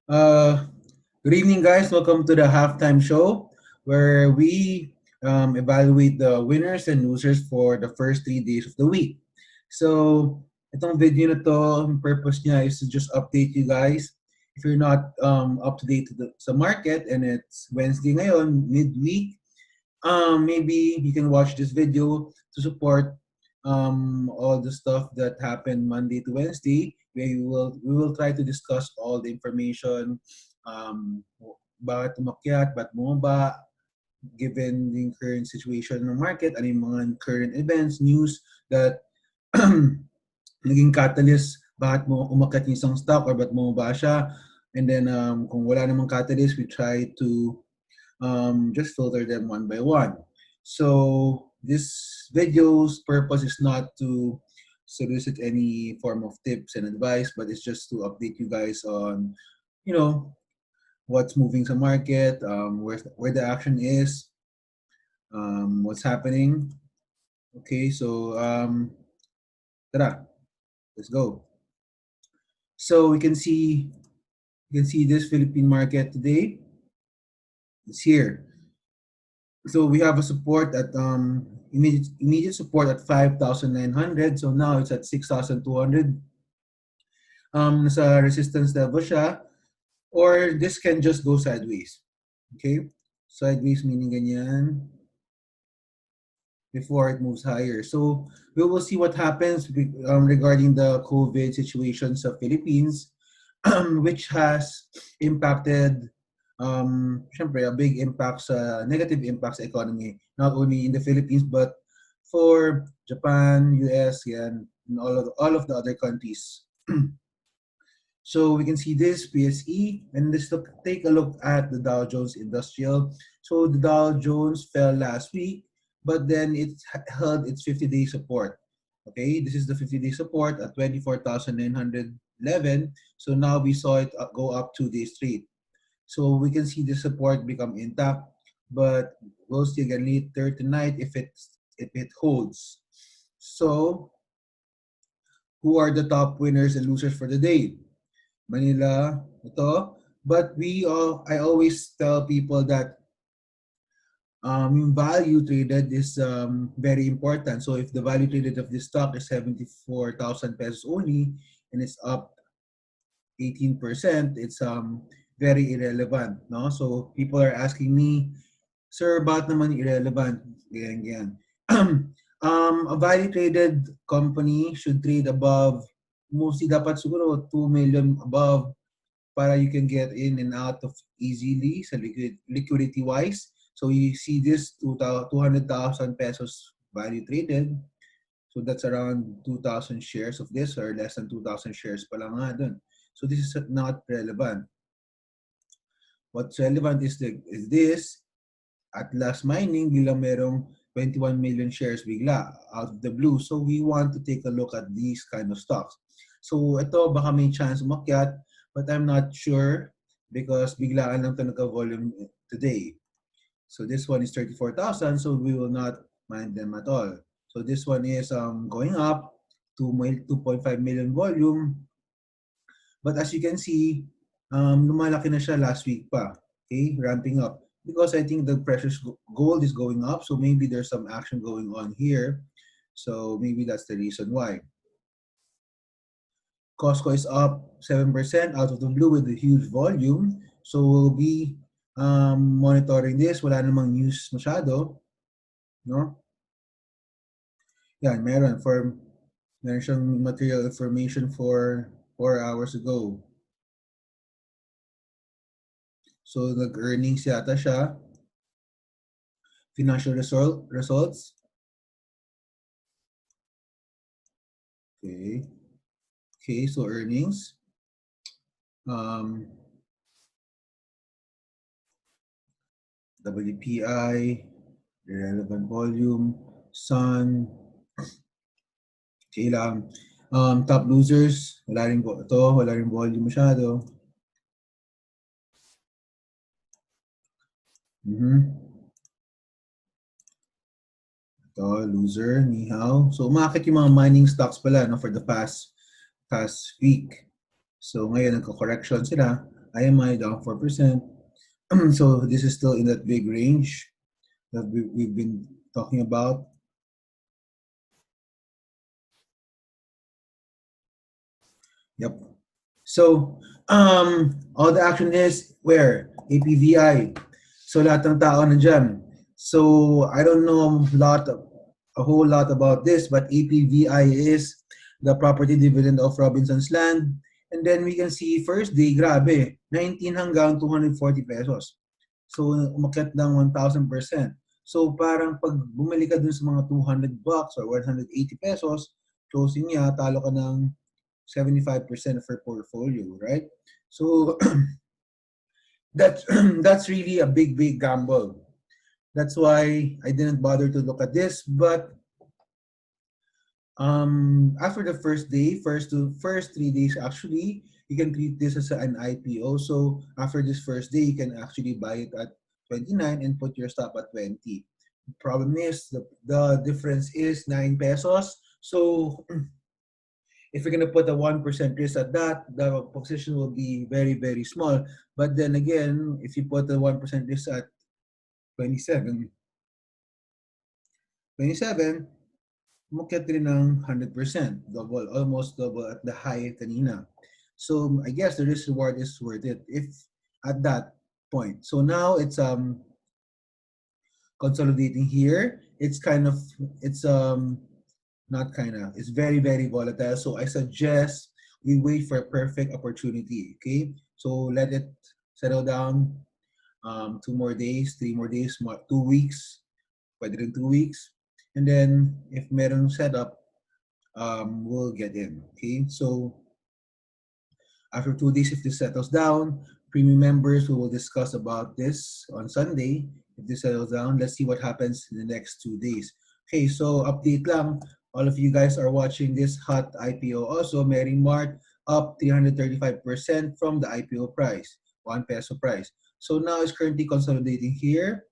Uh, Good evening, guys. Welcome to the halftime show where we evaluate the winners and losers for the first 3 days of the week. So, itong video na to, ang purpose niya is to just update you guys. If you're not up to date to sa market and it's Wednesday ngayon, midweek, maybe you can watch this video to support all the stuff that happened Monday to Wednesday. We will try to discuss all the information, bakit umakyat, bakit bumaba, given the current situation ng market, ano yung mga current events, news that naging catalyst, bakit mo umakyat yung isang stock or bakit bumaba siya. And then kung wala namang catalyst, we try to just filter them one by one. So this video's purpose is not to solicit any form of tips and advice, but it's just to update you guys on, you know, what's moving the market, where the action is, what's happening. Okay, so tara, let's go. So we can see this Philippine market today. It's here. So we have a support at immediate support at 5,900. So now it's at 6,200. Nasa resistance level siya, or this can just go sideways. Okay? Sideways meaning ganyan before it moves higher. So we will see what happens regarding the COVID situation sa Philippines, which has impacted syempre, a big impact sa negative impact sa economy, not only in the Philippines but for Japan, US, yan, and all of the other countries. So we can see this PSE, and let's take a look at the Dow Jones Industrial. So the Dow Jones fell last week, but then it held its 50-day support. Okay, this is the 50-day support at 24,911. So now we saw it go up 2 days straight. So we can see the support become intact, but we'll see again later tonight if it holds. So who are the top winners and losers for the day? Manila, ito. But I always tell people that yung value traded is very important. So if the value traded of this stock is 74,000 pesos only and it's up 18%, it's very irrelevant. No? So people are asking me, sir, ba't naman irrelevant? Ganyan. A value traded company should trade above, mostly dapat siguro 2 million above para you can get in and out of easily sa liquidity wise. So you see this 200,000 pesos value traded. So that's around 2,000 shares of this, or less than 2,000 shares pa lang nga dun. So this is not relevant. What's relevant is this, at last mining, bilang merong 21 million shares bigla out of the blue. So we want to take a look at these kind of stocks. So ito, baka may chance umakyat, but I'm not sure because biglaan lang ito nagka-volume today. So this one is 34,000, so we will not mind them at all. So this one is going up to 2.5 million volume. But as you can see, lumalaki na siya last week pa. Okay, ramping up. Because I think the precious gold is going up, so maybe there's some action going on here. So maybe that's the reason why. COSCO is up 7% out of the blue with a huge volume. So we'll be monitoring this. Wala namang news masyado. No? Yan, meron siyang material information for 4 hours ago. So nag-earnings yata siya. Financial results. Okay. Okay, so earnings. WPI, irrelevant volume, Sun. Okay lang. Top losers, wala rin volume masyado. Ito, loser, ni hao. So umakit yung mga mining stocks pala no, for the past week. So ngayon nagko-correction sila IMI down 4%. So this is still in that big range that we've been talking about. Yep. So, all the action is where? APVI. So, lahat ng tao nandyan. So, I don't know a whole lot about this, but APVI is the property dividend of Robinson's Land. And then we can see first day, grabe, 19 hanggang 240 pesos. So, umakyat ng 1,000%. So, parang pag bumili ka dun sa mga 200 bucks or 180 pesos, closing niya, talo ka ng 75% of her portfolio, right? So that's that's really a big gamble. That's why I didn't bother to look at this. But after the first day, first 3 days actually, you can treat this as an IPO. So after this first day, you can actually buy it at 29 and put your stop at 20. The problem is the difference is 9 pesos. So if you're going to put a 1% risk at that, the position will be very small. But then again, if you put a 1% risk at 27, 27, umakyat rin ng 100%, double, almost double at the high kanina. So I guess the risk reward is worth it if at that point. So now it's consolidating here. It's not kind of, it's very volatile. So I suggest we wait for a perfect opportunity. Okay, so let it settle down, 2 more days, 3 more days, 2 weeks, pwede rin 2 weeks, and then if meron setup, we'll get in. Okay, so after 2 days, if this settles down, premium members, we will discuss about this on Sunday. If this settles down, let's see what happens in the next 2 days. Okay, so update lang. All of you guys are watching this hot IPO also. Mary Mart up 335% from the IPO price, 1 peso price. So now it's currently consolidating here,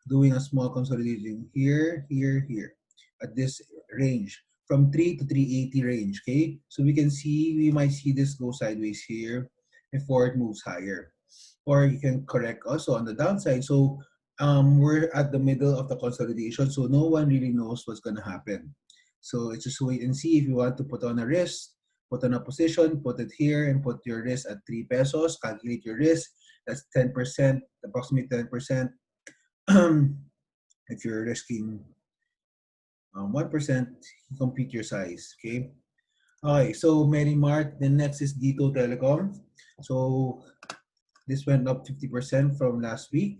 doing a small consolidation here at this range from 3 to 380 range. Okay, so we might see this go sideways here before it moves higher, or you can correct also on the downside. So we're at the middle of the consolidation, so no one really knows what's going to happen. So it's just wait and see. If you want to put on a risk, put on a position, put it here and put your risk at 3 pesos, calculate your risk. That's 10%, approximately 10%. If you're risking 1%, you complete your size. Okay. Okay, so Mart. The next is Dito Telecom. So this went up 50% from last week.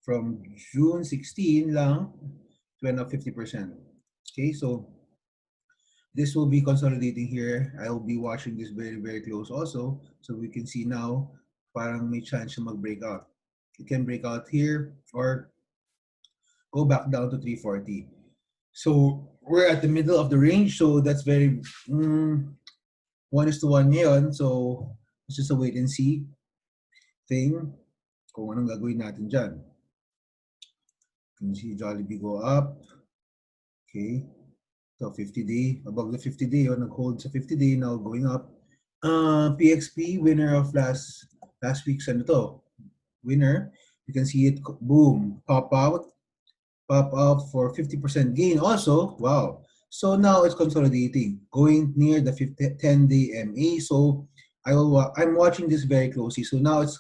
From June 16 lang, it went up 50%. Okay, so this will be consolidating here. I will be watching this very close also. So we can see now, parang may chance na mag-break out. It can break out here or go back down to 340. So we're at the middle of the range. So that's very 1:1 ngayon. So it's just a wait and see thing kung anong gagawin natin dyan. You can see Jollibee go up. Okay. So 50-day, above the 50-day, or nag-hold sa 50-day, now going up. PXP, winner of last week's ano to, winner. You can see it, boom, pop out for 50% gain also. Wow. So now it's consolidating, going near the 10-day MA. So I'm watching this very closely. So now it's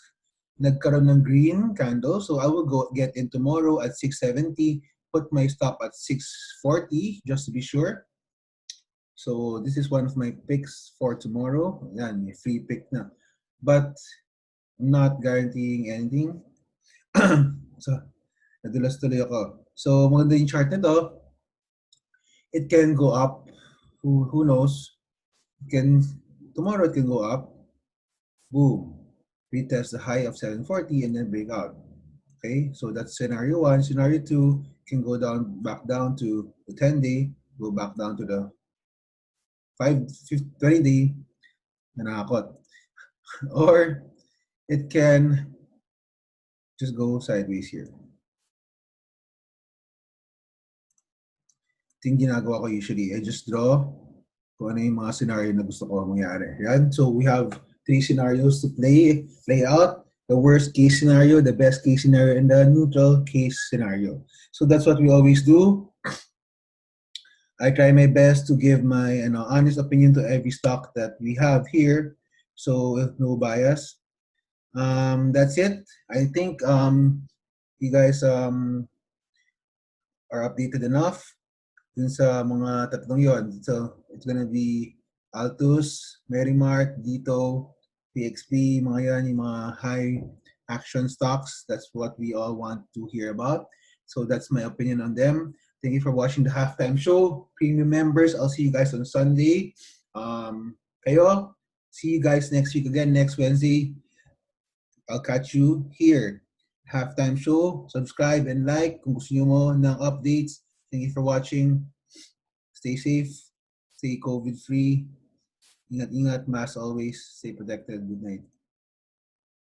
nagkaroon ng green candle. So I will go get in tomorrow at 670, put my stop at 640 just to be sure. So this is one of my picks for tomorrow. Yan, may free pick na. But not guaranteeing anything. So nadulas tuloy ako. So maganda yung chart nito. It can go up. Who knows? Tomorrow it can go up. Boom. Retest the high of 740 and then break out. Okay, so that's scenario 1. Scenario 2 can go back down to the 10-day, go back down to the 20-day, nanakot. Or it can just go sideways here. Ito yung ginagawa ko usually. I just draw kung ano yung mga scenario na gusto ko mangyari. Yan. So we have three scenarios to play out: the worst case scenario, the best case scenario, and the neutral case scenario. So that's what we always do. I try my best to give my honest opinion to every stock that we have here, so with no bias. That's it. I think you guys are updated enough dun sa mga tatlong yon. So it's gonna be Altus, Merrimart, Dito, PXP, mga yan, yung mga high action stocks. That's what we all want to hear about. So that's my opinion on them. Thank you for watching the halftime show. Premium members, I'll see you guys on Sunday. Kayo, see you guys next week again, next Wednesday. I'll catch you here. Halftime show. Subscribe and like kung gusto nyo mo ng updates. Thank you for watching. Stay safe. Stay COVID-free. Ingat-ingat. Mask always. Stay protected. Good night.